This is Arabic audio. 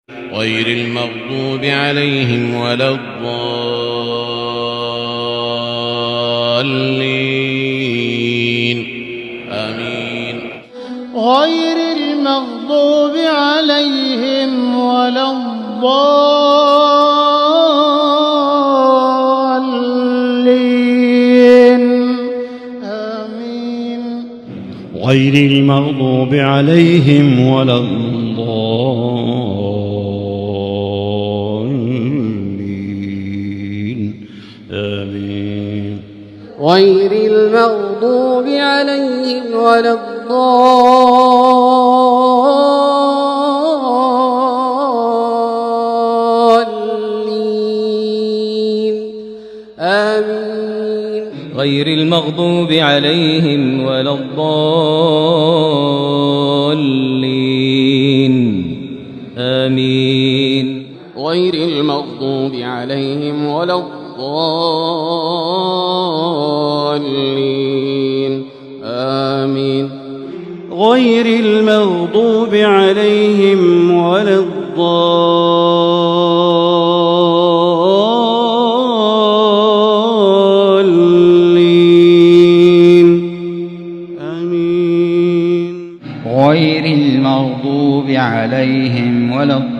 غير المغضوب عليهم ولا الضالين آمين. غير المغضوب عليهم ولا الضالين آمين. غير المغضوب عليهم ولا الضالين آمين. غير المغضوب عليهم ولا الضالين آمين. غير المغضوب عليهم ولا الضالين آمين. غير المغضوب عليهم ولا الضالين آمين. غير المغضوب عليهم ولا الضالين آمين. غير المغضوب عليهم ولا الضالين